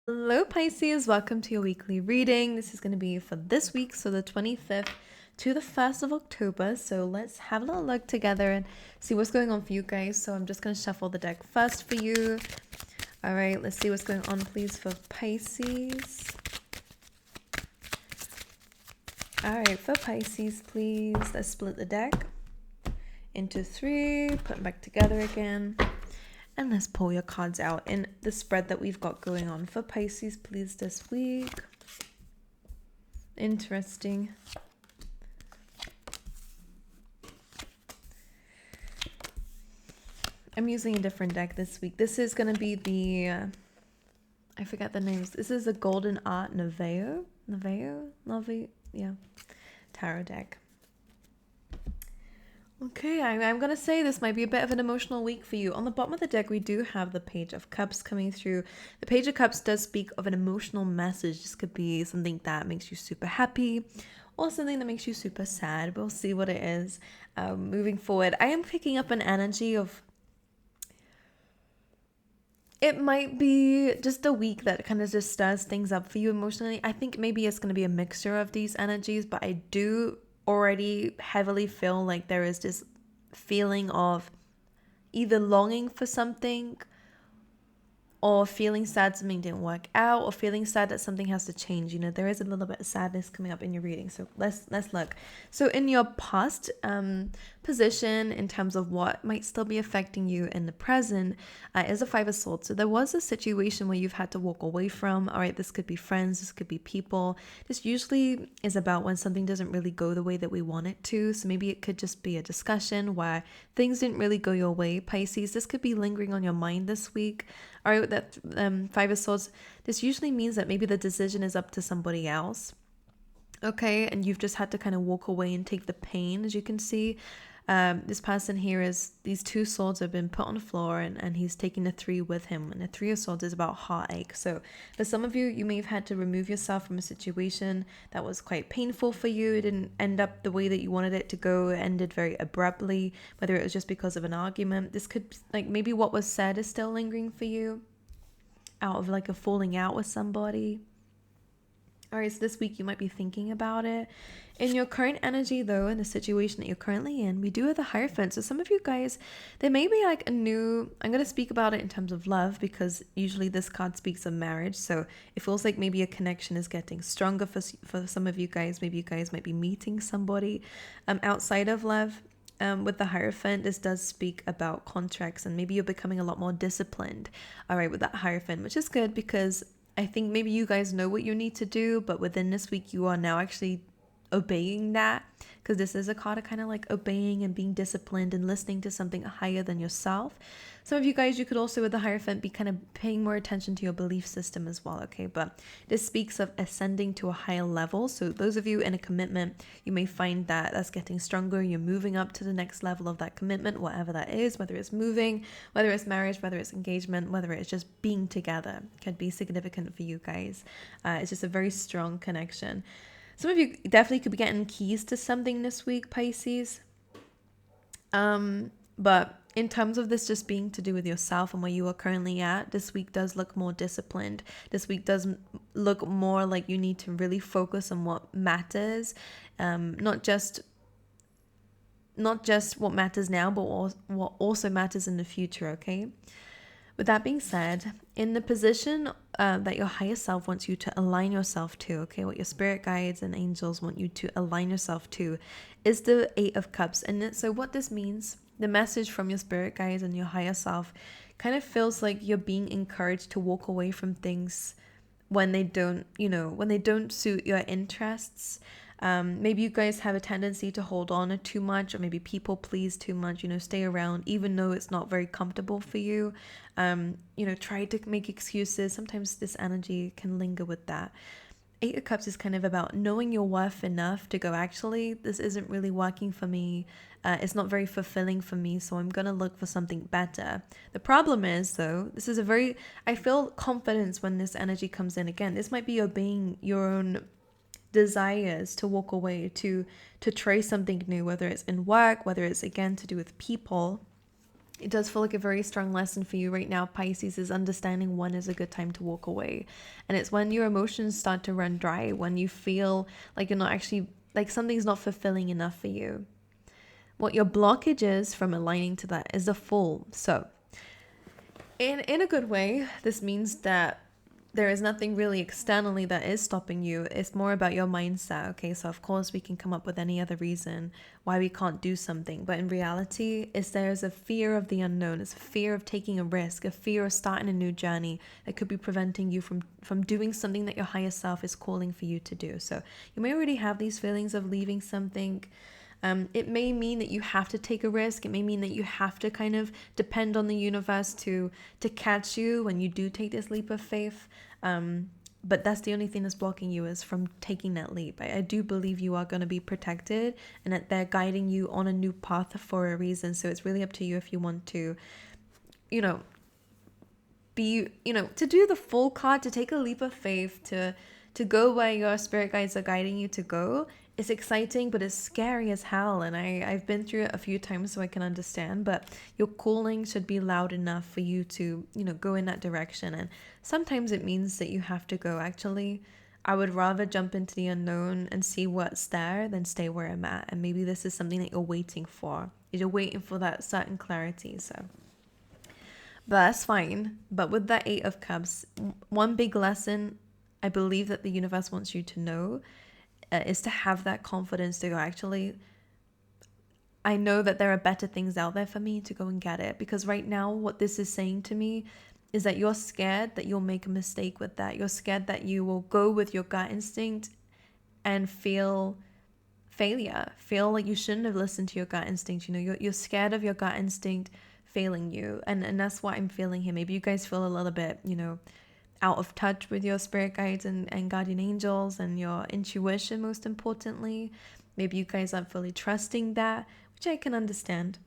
Hello Pisces, welcome to your weekly reading. This is going to be for this week, so the 25th to the 1st of October. So let's have a little look together and see what's going on for you guys. So I'm just going to shuffle the deck first for you. All right, let's see what's going on, please, for Pisces. All right, for Pisces, please, let's split the deck into three, put them back together again. And let's pull your cards out in the spread that we've got going on for Pisces, please, this week. Interesting. I'm using a different deck this week. This is going to be the, I forget the names. This is the Golden Art Naveo, yeah, tarot deck. Okay, I'm going to say this might be a bit of an emotional week for you. On the bottom of the deck, we do have the Page of Cups coming through. The Page of Cups does speak of an emotional message. This could be something that makes you super happy or something that makes you super sad. We'll see what it is moving forward. I am picking up an energy of, it might be just a week that kind of just stirs things up for you emotionally. I think maybe it's going to be a mixture of these energies, but I do already heavily feel like there is this feeling of either longing for something or feeling sad something didn't work out, or feeling sad that something has to change. You know, there is a little bit of sadness coming up in your reading. So let's look. So in your past position, in terms of what might still be affecting you in the present, is a Five of Swords. So there was a situation where you've had to walk away from. All right, this could be friends, this could be people. This usually is about when something doesn't really go the way that we want it to. So maybe it could just be a discussion where things didn't really go your way, Pisces. This could be lingering on your mind this week. All right, that Five of Swords, this usually means that maybe the decision is up to somebody else. Okay, and you've just had to kind of walk away and take the pain, as you can see. This person here is, these two swords have been put on the floor, and he's taking the three with him. And the Three of Swords is about heartache. So for some of you, you may have had to remove yourself from a situation that was quite painful for you. It didn't end up the way that you wanted it to go. It ended very abruptly, whether it was just because of an argument. This could, like, maybe what was said is still lingering for you out of like a falling out with somebody. All right, so this week you might be thinking about it. In your current energy, though, in the situation that you're currently in, we do have the Hierophant. So some of you guys, there may be like a new, I'm going to speak about it in terms of love, because usually this card speaks of marriage. So it feels like maybe a connection is getting stronger for some of you guys. Maybe you guys might be meeting somebody outside of love. With the Hierophant, this does speak about contracts, and maybe you're becoming a lot more disciplined, all right, with that Hierophant, which is good, because I think maybe you guys know what you need to do, but within this week you are now actually obeying that, because this is a card of kind of like obeying and being disciplined and listening to something higher than yourself. Some of you guys, you could also with the Hierophant be kind of paying more attention to your belief system as well, okay? But this speaks of ascending to a higher level. So those of you in a commitment, you may find that that's getting stronger. You're moving up to the next level of that commitment, whatever that is, whether it's moving, whether it's marriage, whether it's engagement, whether it's just being together, could be significant for you guys. It's just a very strong connection. Some of you definitely could be getting keys to something this week, Pisces. But in terms of this just being to do with yourself and where you are currently at, this week does look more disciplined. This week does look more like you need to really focus on what matters, not just what matters now, but what also matters in the future, okay? With that being said, in the position that your higher self wants you to align yourself to, okay, what your spirit guides and angels want you to align yourself to, is the Eight of Cups. And so what this means, the message from your spirit guides and your higher self kind of feels like you're being encouraged to walk away from things when they don't, when they don't suit your interests. Maybe you guys have a tendency to hold on too much, or maybe people please too much, stay around even though it's not very comfortable for you. Try to make excuses. Sometimes this energy can linger with that. Eight of Cups is kind of about knowing your worth enough to go, actually, this isn't really working for me. It's not very fulfilling for me, so I'm going to look for something better. The problem is, though, this is I feel confidence when this energy comes in. Again, this might be obeying your own desires to walk away, to try something new, whether it's in work, whether it's, again, to do with people. it does feel like a very strong lesson for you right now, Pisces, is understanding when is a good time to walk away. And it's when your emotions start to run dry, when you feel like you're not actually, like something's not fulfilling enough for you. What your blockage is from aligning to that is the Fool. So in a good way, this means that there is nothing really externally that is stopping you. It's more about your mindset. Okay, so of course we can come up with any other reason why we can't do something, but in reality is there's a fear of the unknown. It's a fear of taking a risk, a fear of starting a new journey that could be preventing you from doing something that your higher self is calling for you to do. So you may already have these feelings of leaving something. It may mean that you have to take a risk. It may mean that you have to kind of depend on the universe to catch you when you do take this leap of faith. But that's the only thing that's blocking you, is from taking that leap. I do believe you are going to be protected and that they're guiding you on a new path for a reason. So it's really up to you if you want to, you know, to do the full card, to take a leap of faith, to go where your spirit guides are guiding you to go. It's exciting, but it's scary as hell. And I've been through it a few times, so I can understand. But your calling should be loud enough for you to, go in that direction. And sometimes it means that you have to go. Actually, I would rather jump into the unknown and see what's there than stay where I'm at. And maybe this is something that you're waiting for. You're waiting for that certain clarity. So, but that's fine. But with that Eight of Cups, one big lesson I believe that the universe wants you to know is to have that confidence to go, actually, I know that there are better things out there for me, to go and get it. Because right now, what this is saying to me is that you're scared that you'll make a mistake with that. You're scared that you will go with your gut instinct and feel failure, feel like you shouldn't have listened to your gut instinct. You're scared of your gut instinct failing you. And that's what I'm feeling here. Maybe you guys feel a little bit, out of touch with your spirit guides and guardian angels and your intuition, most importantly. Maybe you guys aren't fully trusting that, which I can understand,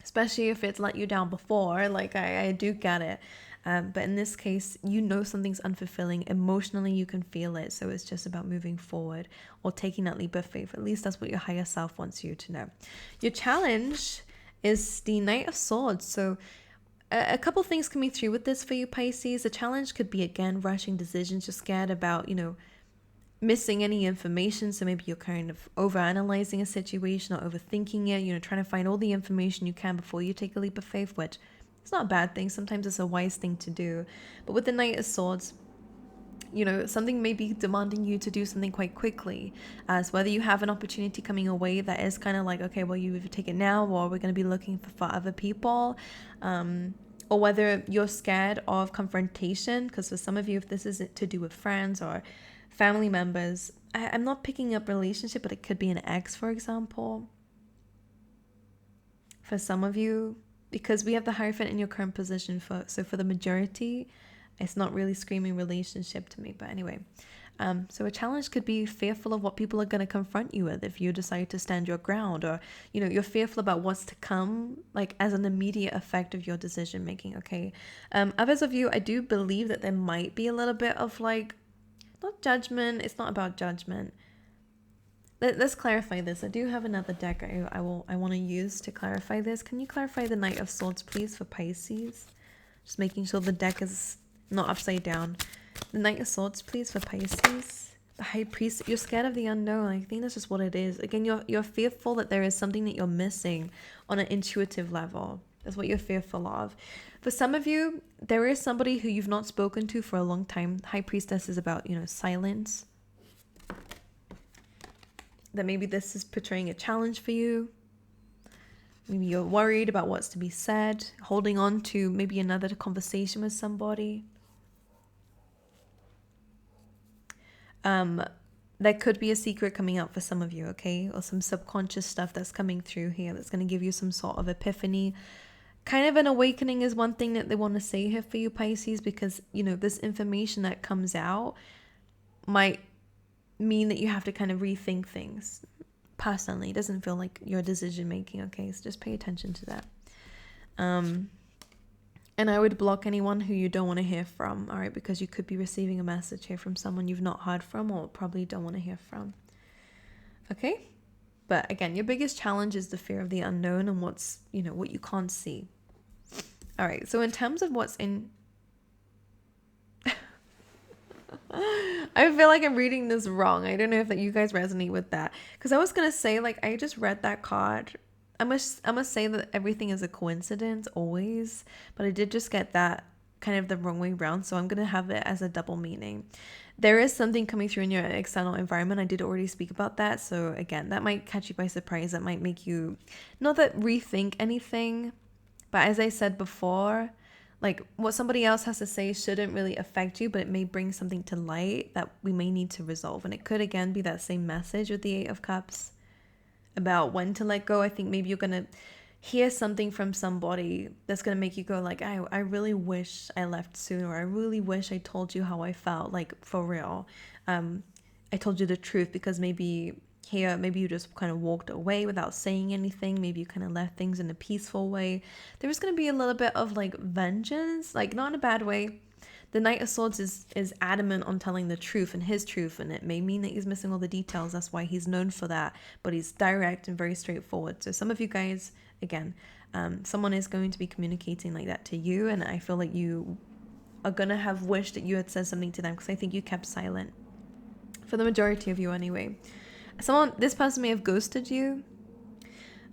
especially if it's let you down before. Like, I do get it. But in this case, something's unfulfilling. Emotionally, you can feel it. So it's just about moving forward or taking that leap of faith. At least that's what your higher self wants you to know. Your challenge is the Knight of Swords. So a couple things coming through with this for you, Pisces. The challenge could be, again, rushing decisions. You're scared about, missing any information. So maybe you're kind of overanalyzing a situation or overthinking it, trying to find all the information you can before you take a leap of faith, which it's not a bad thing. Sometimes it's a wise thing to do. But with the Knight of Swords, something may be demanding you to do something quite quickly. So whether you have an opportunity coming away that is kind of like, okay, well, you either take it now or we're going to be looking for other people. Or whether you're scared of confrontation, because for some of you, if this is to do with friends or family members, I'm not picking up relationship, but it could be an ex, for example. For some of you, because we have the Hierophant in your current position, so for the majority, it's not really screaming relationship to me. But anyway, so a challenge could be fearful of what people are going to confront you with if you decide to stand your ground, or you're fearful about what's to come, like as an immediate effect of your decision making. Okay, others of you, I do believe that there might be a little bit of like, not judgment. It's not about judgment. Let's clarify this. I do have another deck I want to use to clarify this. Can you clarify the Knight of Swords, please, for Pisces? Just making sure the deck is not upside down. The Knight of Swords, please, for Pisces. The High Priest, you're scared of the unknown. I think that's just what it is. Again, you're fearful that there is something that you're missing on an intuitive level. That's what you're fearful of. For some of you, there is somebody who you've not spoken to for a long time. High Priestess is about, silence. That maybe this is portraying a challenge for you. Maybe you're worried about what's to be said, holding on to maybe another conversation with somebody. There could be a secret coming out for some of you, okay? Or some subconscious stuff that's coming through here that's going to give you some sort of epiphany. Kind of an awakening is one thing that they want to say here for you, Pisces, because, this information that comes out might mean that you have to kind of rethink things. Personally, it doesn't feel like your decision making, okay? So just pay attention to that. And I would block anyone who you don't want to hear from, all right? Because you could be receiving a message here from someone you've not heard from or probably don't want to hear from. Okay? But again, your biggest challenge is the fear of the unknown and what's, what you can't see. All right, so in terms of what's in... I feel like I'm reading this wrong. I don't know if that you guys resonate with that. Because I was going to say, like, I just read that card. I must say that everything is a coincidence always. But I did just get that kind of the wrong way around. So I'm going to have it as a double meaning. There is something coming through in your external environment. I did already speak about that. So again, that might catch you by surprise. That might make you, not that rethink anything. But as I said before, like what somebody else has to say shouldn't really affect you, but it may bring something to light that we may need to resolve. And it could again be that same message with the Eight of Cups about when to let go. I think maybe you're gonna hear something from somebody that's gonna make you go like, I really wish I left sooner, or I really wish I told you how I felt, like for real. I told you the truth, because maybe here, maybe you just kind of walked away without saying anything. Maybe you kind of left things in a peaceful way. There's going to be a little bit of like vengeance, like not in a bad way. The Knight of Swords is adamant on telling the truth and his truth, and it may mean that he's missing all the details. That's why he's known for that, but he's direct and very straightforward. So some of you guys, again, someone is going to be communicating like that to you, and I feel like you are going to have wished that you had said something to them, because I think you kept silent. For the majority of you anyway. This person may have ghosted you.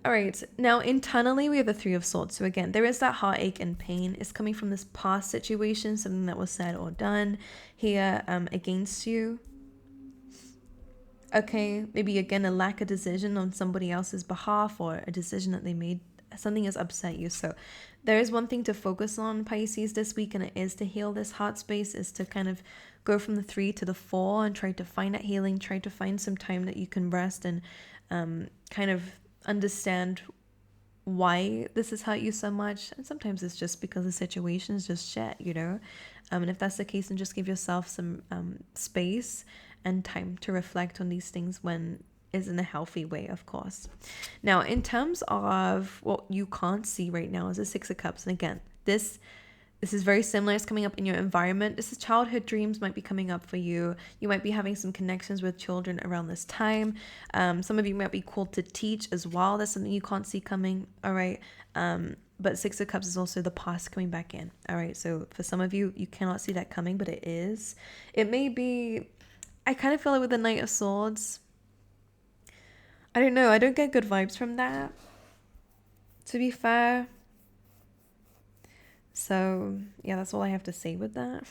All right, now internally we have the Three of Swords. So again, there is that heartache and pain. It's coming from this past situation, something that was said or done here against you. Okay, maybe again a lack of decision on somebody else's behalf, or a decision that they made, something has upset you. So there is one thing to focus on, Pisces, this week, and it is to heal this heart space, is to kind of go from the 3 to the 4 and try to find that healing, try to find some time that you can rest and kind of understand why this has hurt you so much. And sometimes it's just because the situation is just shit, you know. And if that's the case, then just give yourself some space and time to reflect on these things when is in a healthy way, of course. Now, in terms of what you can't see right now is the Six of Cups. And again, this is very similar. It's coming up in your environment. This is childhood dreams might be coming up for you. You might be having some connections with children around this time. Some of you might be called to teach as well. That's something you can't see coming. All right. But Six of Cups is also the past coming back in. All right. So for some of you, you cannot see that coming, but it is. It may be, I kind of feel it with the Knight of Swords. I don't know. I don't get good vibes from that, to be fair. So yeah, that's all I have to say with that.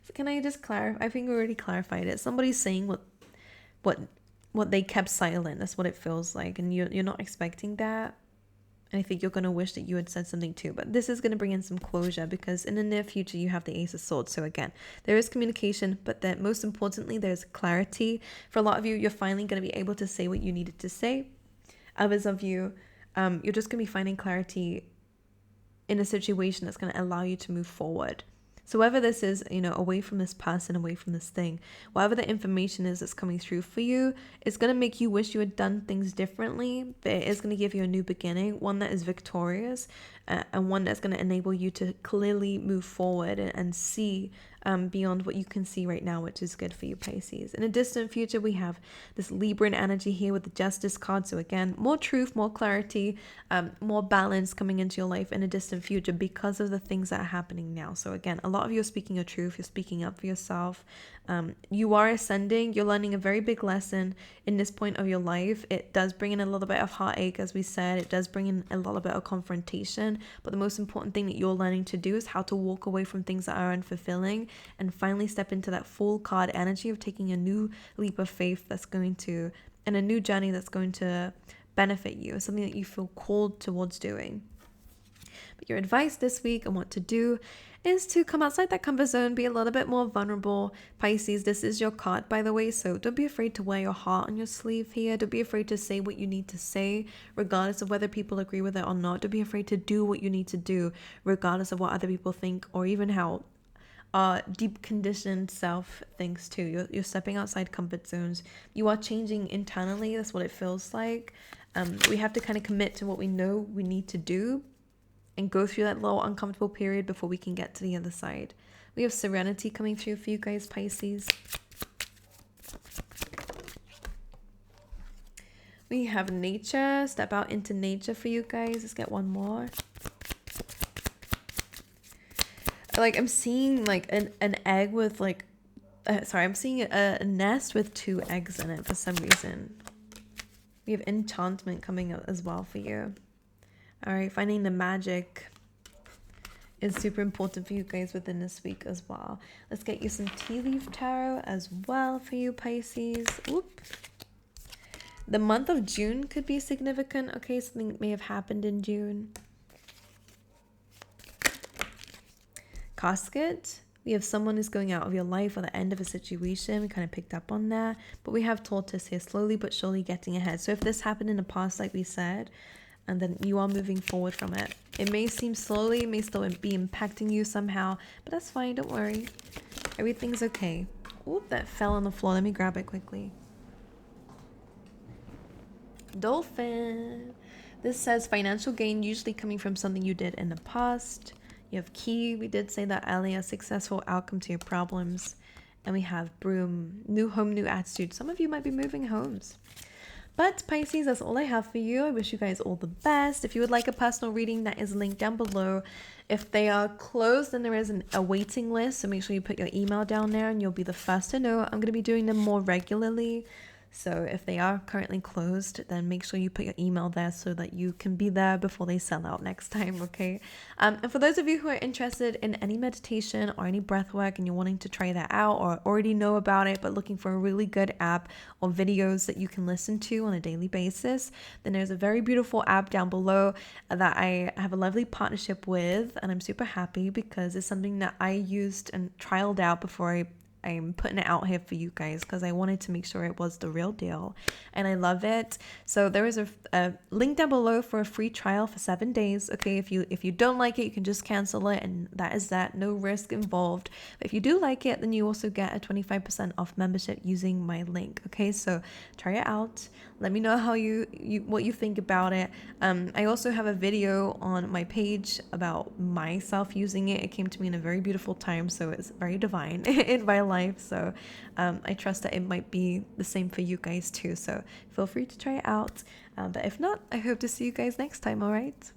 So can I just clarify? I think we already clarified it. Somebody's saying what they kept silent. That's what it feels like, and you're not expecting that. And I think you're gonna wish that you had said something too. But this is gonna bring in some closure, because in the near future you have the Ace of Swords. So again, there is communication, but then most importantly, there's clarity. For a lot of you, you're finally gonna be able to say what you needed to say. Others of you, you're just gonna be finding clarity in a situation that's going to allow you to move forward. So whether this is, away from this person, away from this thing, whatever the information is that's coming through for you, it's going to make you wish you had done things differently, but it is going to give you a new beginning, one that is victorious, and one that's going to enable you to clearly move forward and see beyond what you can see right now, which is good for you, Pisces. In a distant future, we have this Libran energy here with the Justice card. So again, more truth, more clarity, more balance coming into your life in a distant future because of the things that are happening now. So again, a lot of you are speaking your truth. You're speaking up for yourself. You are ascending. You're learning a very big lesson in this point of your life. It does bring in a little bit of heartache, as we said. It does bring in a little bit of confrontation. But the most important thing that you're learning to do is how to walk away from things that are unfulfilling and finally step into that full card energy of taking a new leap of faith and a new journey that's going to benefit you, something that you feel called towards doing. But your advice this week on what to do is to come outside that comfort zone, be a little bit more vulnerable. Pisces, this is your card, by the way, so don't be afraid to wear your heart on your sleeve here. Don't be afraid to say what you need to say, regardless of whether people agree with it or not. Don't be afraid to do what you need to do, regardless of what other people think, or even how deep conditioned self thinks too. You're stepping outside comfort zones. You are changing internally. That's what it feels like. We have to kind of commit to what we know we need to do and go through that little uncomfortable period before we can get to the other side. We have serenity coming through for you guys, Pisces. We have nature. Step out into nature for you guys. Let's get one more. Like I'm seeing like an egg with like sorry, I'm seeing a nest with 2 eggs in it for some reason. We have enchantment coming up as well for you. All right, finding the magic is super important for you guys within this week as well. Let's get you some tea leaf tarot as well for you, Pisces. Oop. The month of June could be significant. Okay, something may have happened in June. Casket. We have someone who's going out of your life or the end of a situation. We kind of picked up on that. But we have tortoise here, slowly but surely getting ahead. So if this happened in the past, like we said, and then you are moving forward from it. It may seem slowly, it may still be impacting you somehow, but that's fine, don't worry. Everything's okay. Oop, that fell on the floor. Let me grab it quickly. Dolphin. This says financial gain usually coming from something you did in the past. You have key. We did say that earlier. Successful outcome to your problems. And we have broom. New home, new attitude. Some of you might be moving homes. But Pisces, that's all I have for you. I wish you guys all the best. If you would like a personal reading, that is linked down below. If they are closed, then there is a waiting list. So make sure you put your email down there and you'll be the first to know. I'm going to be doing them more regularly. So if they are currently closed, then make sure you put your email there so that you can be there before they sell out next time, okay? And for those of you who are interested in any meditation or any breath work and you're wanting to try that out or already know about it but looking for a really good app or videos that you can listen to on a daily basis, then there's a very beautiful app down below that I have a lovely partnership with, and I'm super happy because it's something that I used and trialed out before I'm putting it out here for you guys because I wanted to make sure it was the real deal and I love it. So there is a link down below for a free trial for 7 days. Okay, if you don't like it, you can just cancel it, and that is that. No risk involved. But if you do like it, then you also get a 25% off membership using my link. Okay, so try it out. Let me know how what you think about it. I also have a video on my page about myself using it. It came to me in a very beautiful time, so it's very divine in my life. So I trust that it might be the same for you guys too. So feel free to try it out. But if not, I hope to see you guys next time. All right.